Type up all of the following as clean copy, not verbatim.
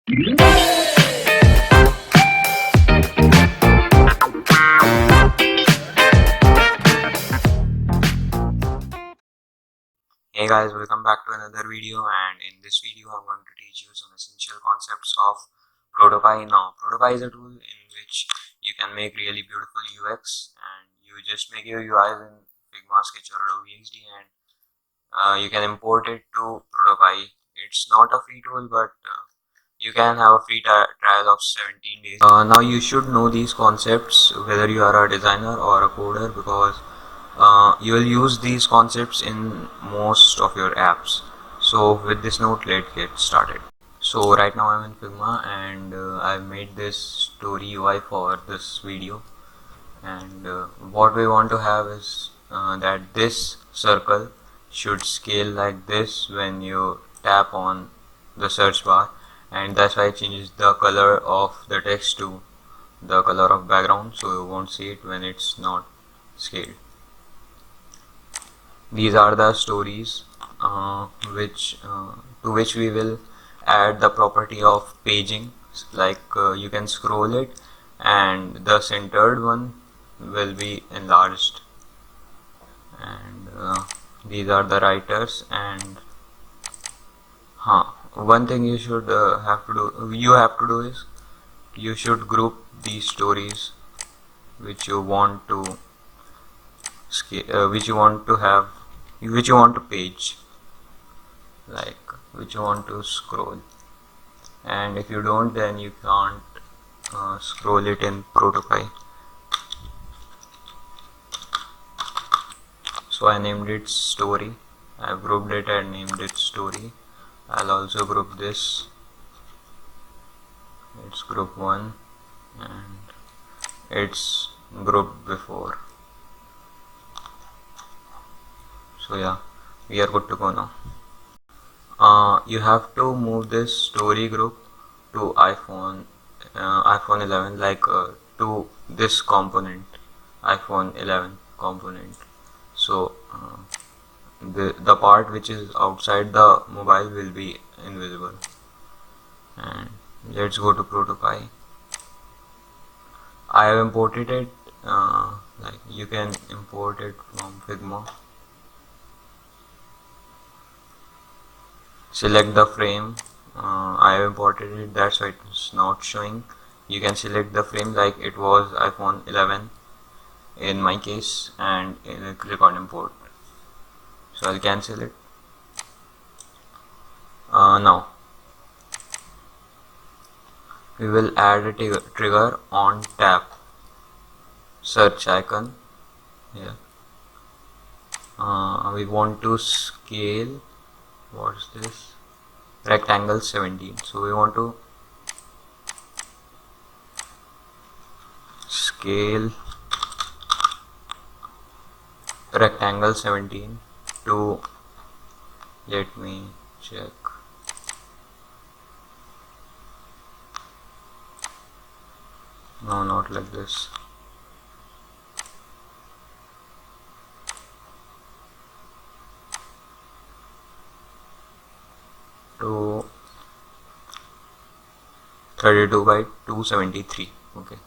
Hey guys, welcome back to another video, and in this video I'm going to teach you some essential concepts of Protopie. Now, Protopie is a tool in which you can make really beautiful UX, and you just make your UIs in Figma, Sketch or Adobe XD, and you can import it to Protopie. It's not a free tool, but you can have a free trial of 17 days. Now you should know these concepts whether you are a designer or a coder, because you will use these concepts in most of your apps. So with this note, let's get started. So right now I'm in Figma, and I've made this story UI for this video, and what we want to have is that this circle should scale like this when you tap on the search bar, and that's why I changed the color of the text to the color of background, so you won't see it when it's not scaled. These are the stories to which we will add the property of paging, like you can scroll it and the centered one will be enlarged, and these are the writers. And one thing you should have to do is you should group these stories which you want to which you want to page, like which you want to scroll, and if you don't, then you can't scroll it in Protopie. So I named it story. I've grouped it and named it story. I'll also group this. It's group 1 and it's grouped before. So yeah, we are good to go now. You have to move this story group to iPhone 11, like to this component, iPhone 11 component. So the part which is outside the mobile will be invisible. And let's go to Protopie. I have imported it, like you can import it from Figma. Select the frame. I have imported it, that's why it's not showing. You can select the frame like it was iPhone 11 in my case, and click on import. So I'll cancel it. Now we will add a trigger on tap search icon here. We want to scale, what's this, rectangle 17. So we want to scale rectangle 17 to, let me check, no, not like this, to 32 by 273. Okay,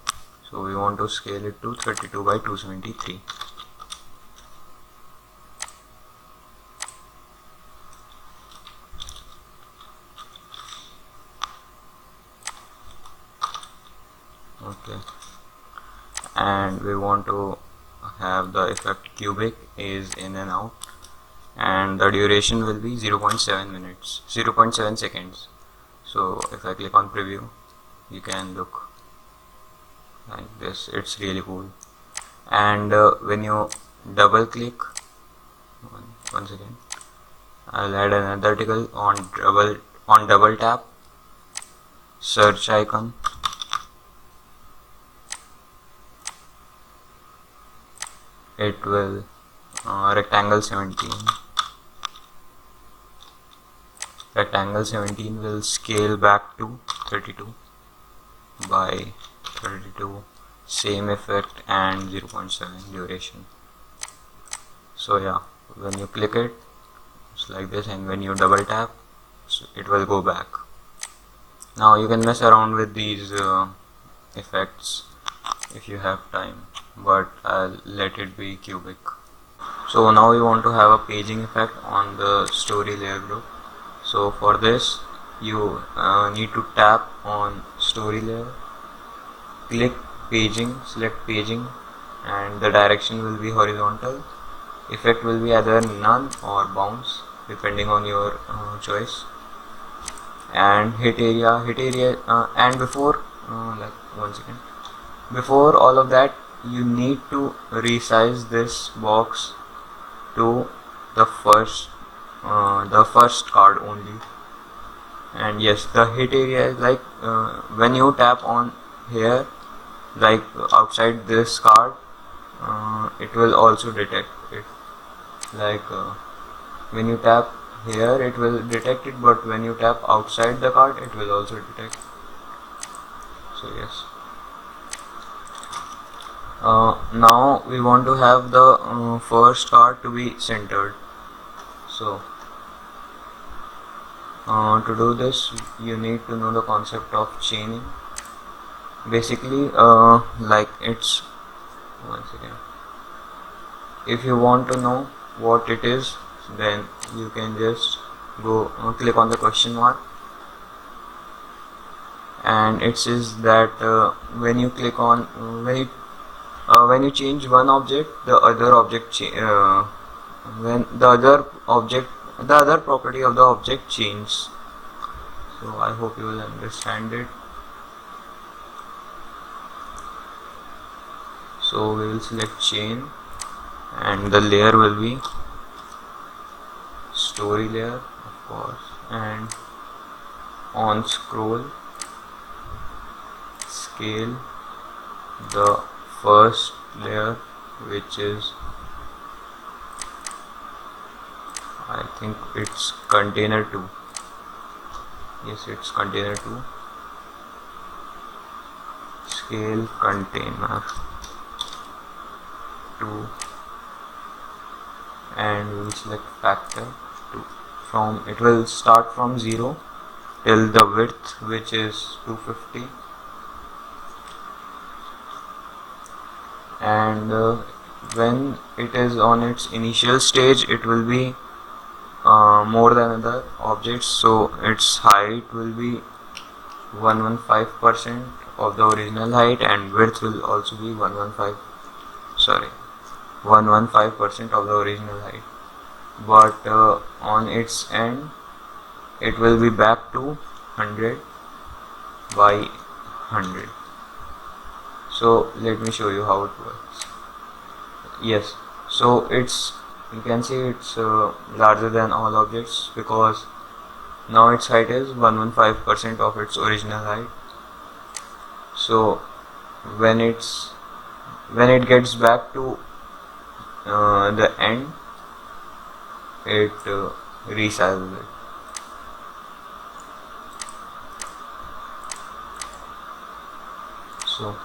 so we want to scale it to 32 by 273. Okay, and we want to have the effect cubic is in and out, and the duration will be 0.7 seconds. So if I click on preview, you can look like this. It's really cool. And when you double click, one second, I'll add another tickle on double tap search icon. It will rectangle 17 will scale back to 32 by 32, same effect and 0.7 duration. So yeah, when you click it, it's like this, and when you double tap, so it will go back. Now you can mess around with these effects if you have time, but I'll let it be cubic. So now we want to have a paging effect on the story layer group. So for this you need to tap on story layer, click paging, select paging, and the direction will be horizontal. Effect will be either none or bounce depending on your choice. And hit area, and before like 1 second, before all of that you need to resize this box to the first card only. And yes, the hit area is like when you tap on here, like outside this card, it will also detect it. Like when you tap here it will detect it, but when you tap outside the card it will also detect. So yes, now we want to have the first card to be centered. So to do this you need to know the concept of chaining. Basically like it's 1 second, if you want to know what it is, then you can just go click on the question mark, and it says that when you click on when you change one object, the other object when the other property of the object changes. So I hope you will understand it. So we will select chain, and the layer will be story layer, of course, and on scroll scale the first layer, which is, I think it's container 2. Yes, it's container 2. Scale container 2, and we will select factor 2. From it will start from 0 till the width, which is 250, and when it is on its initial stage it will be more than other objects, so its height will be 115% of the original height, and width will also be 115% of the original height. But on its end it will be back to 100 by 100. So let me show you how it works. Yes, so you can see it's larger than all objects, because now its height is 115% of its original height. So when it gets back to the end, it resizes it. So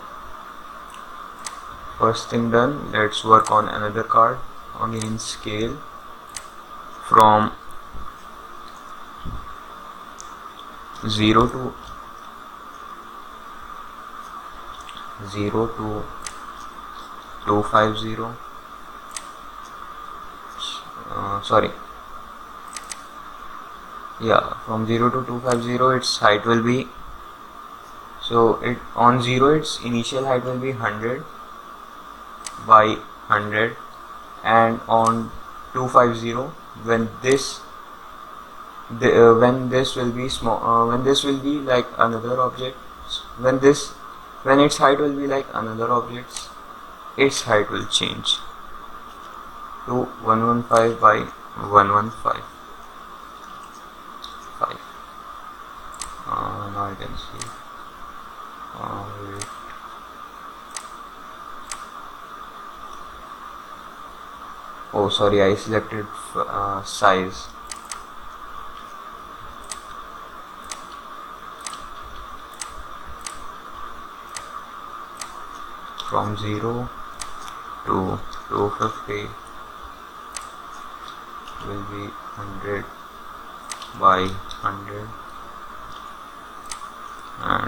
first thing done, let's work on another card. Again, scale from 0 to 250. Sorry, yeah, from 0 to 250 its height will be, so it on 0 its initial height will be 100 by 100, and on 250 when this will be small, when this will be like another object, when its height will be like another object, its height will change to 115 by 115. Now you can see. Wait. Oh, sorry, I selected size. From 0 to 250 will be 100 by 100.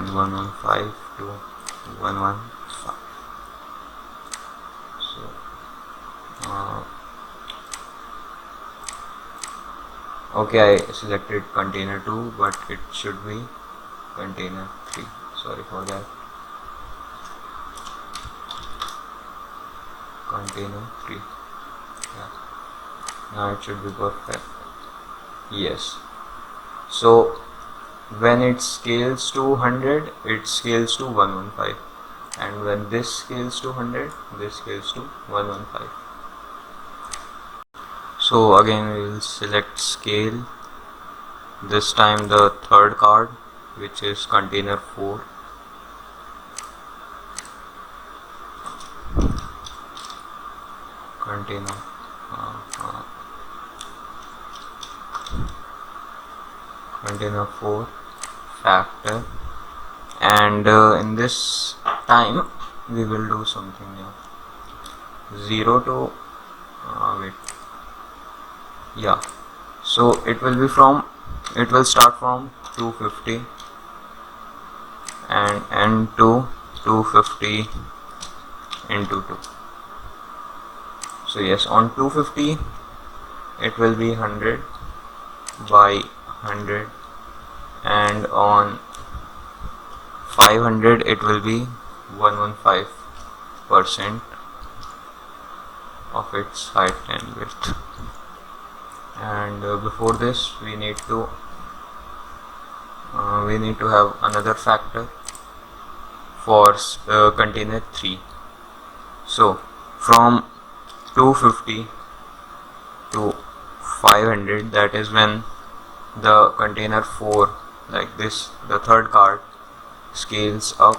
and 115 to 115. So okay, I selected container 2, but it should be container 3. Sorry for that. Container 3. Yeah. Now it should be perfect. Yes. So when it scales to 100, it scales to 115, and when this scales to 100, this scales to 115. So again we will select scale, this time the third card, which is container 4. Container container 4 factor, and in this time we will do something new. 0 to wait, yeah, so it will start from 250 and end to 250 into 2. So yes, on 250 it will be 100 by 100, and on 500 it will be 115% of its height and width. And before this we need to have another factor for container 3. So from 250 to 500, that is when the container 4, like this, the third card, scales up,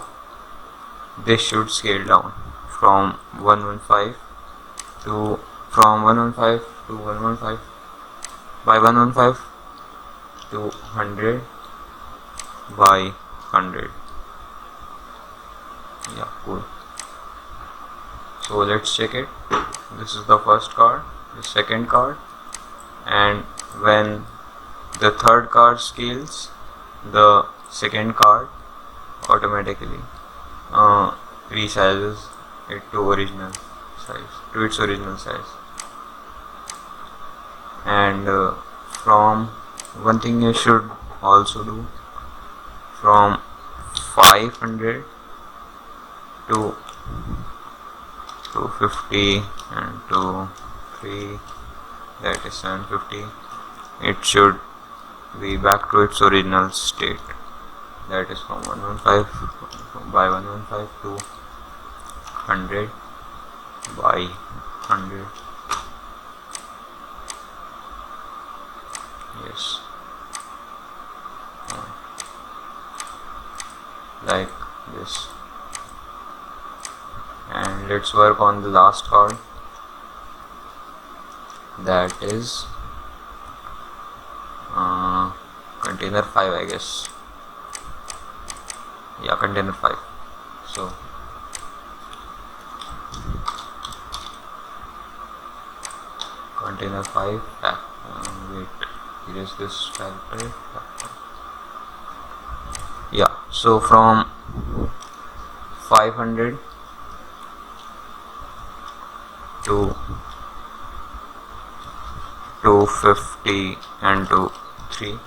this should scale down from 115 to 115 by 115 to 100 by 100. Yeah, cool. So let's check it. This is the first card, the second card, and when the third card scales, the second card automatically resizes it to its original size. And from one thing you should also do, from 500 to 250 and to 3, that is 750, it should be back to its original state, that is from 115 by 115 to 100 by 100. Yes, like this. And let's work on the last card, that is container 5, I guess. Yeah, container 5. So container 5 wait, here is this factor. Yeah, so from 500 to 250 and to 3,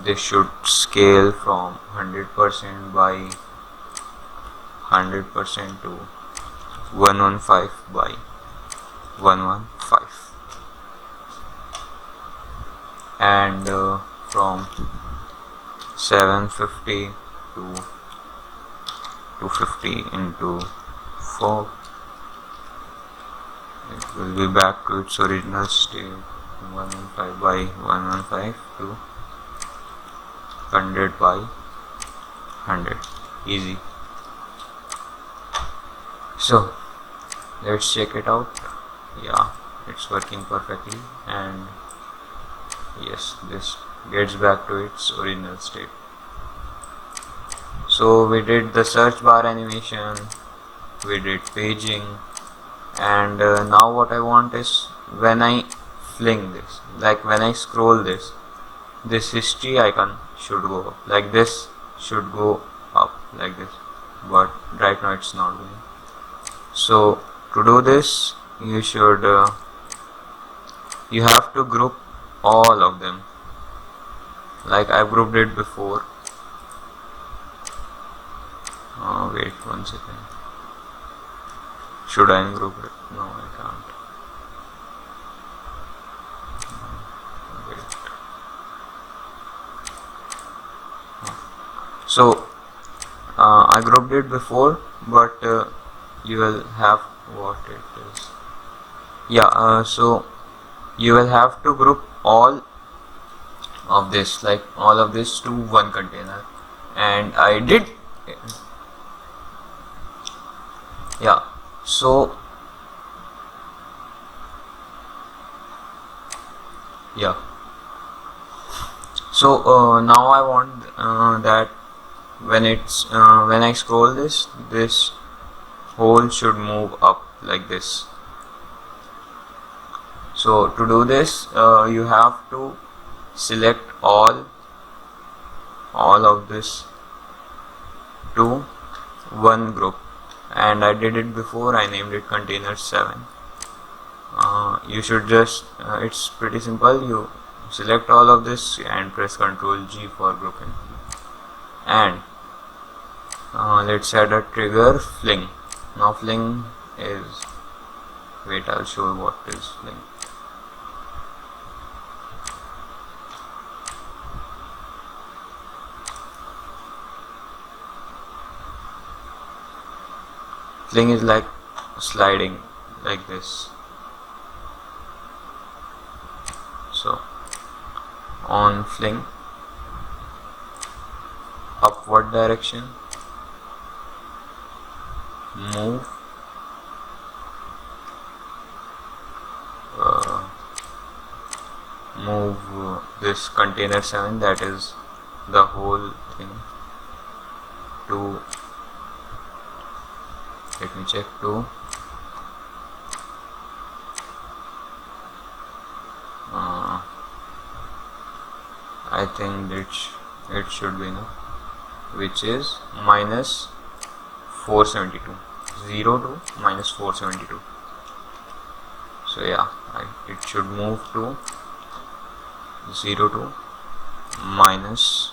this should scale from 100% by 100% to 115 by 115. And from 750 to 250 into 4, it will be back to its original state, 115 by 115 to 100 by 100. Easy. So let's check it out. Yeah, it's working perfectly, and yes, this gets back to its original state. So we did the search bar animation, we did paging, and now what I want is, when I fling this, like when I scroll this history icon should go up, like this should go up like this, but right now it's not going. So to do this, you should you have to group all of them, like I grouped it before. Wait 1 second. Should I ungroup it? No, I can't. Wait. So I grouped it before, but you will have what it is. Yeah. So you will have to group all of this, like all of this, to one container, and I did. Yeah. So yeah. So now I want that when I scroll this whole should move up like this. So to do this, you have to select all of this to one group, and I did it before. I named it container 7. You should just it's pretty simple. You select all of this and press Ctrl G for grouping, and let's add a trigger, fling. Now fling is, wait, I'll show you what is fling. Fling is like sliding like this. So on fling, upward direction, move this container 7, that is the whole thing, to, let me check, to I think it should be enough, which is minus 472, 0 to minus 472. So yeah, it should move to 0 to minus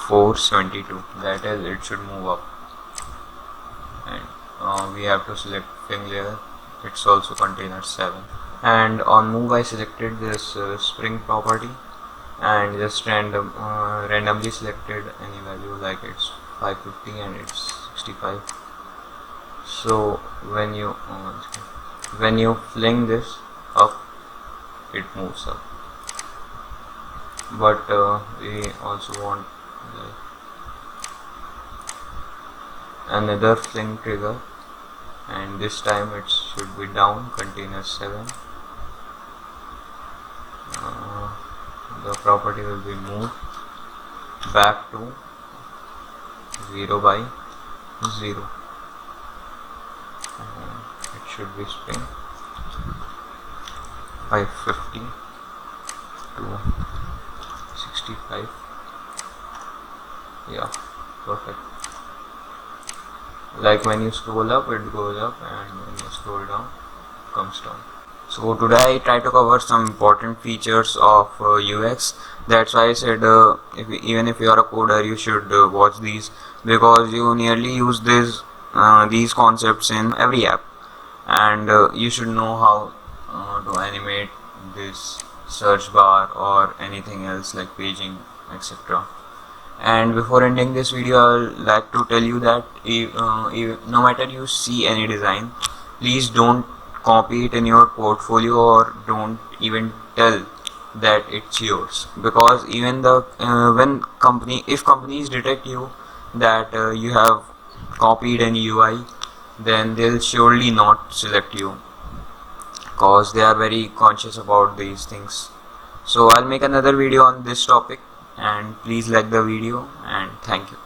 472, that is, it should move up. And we have to select fling layer, it's also container 7, and on move I selected this spring property and just randomly selected any value, like it's 550 and it's 65. So when you fling this up, it moves up, but we also want another fling trigger, and this time it should be down, container 7. The property will be moved back to 0 by 0. It should be spin 550 to 65. Yeah, perfect. Like when you scroll up, it goes up, and when you scroll down, it comes down. So today I try to cover some important features of UX. That's why I said even if you are a coder, you should watch these, because you nearly use these concepts in every app, and you should know how to animate this search bar or anything else like paging, etc. And before ending this video, I would like to tell you that no matter you see any design, please don't copy it in your portfolio, or don't even tell that it's yours, because even if companies detect you that you have copied any UI, then they'll surely not select you, because they are very conscious about these things. So I'll make another video on this topic, and please like the video, and thank you.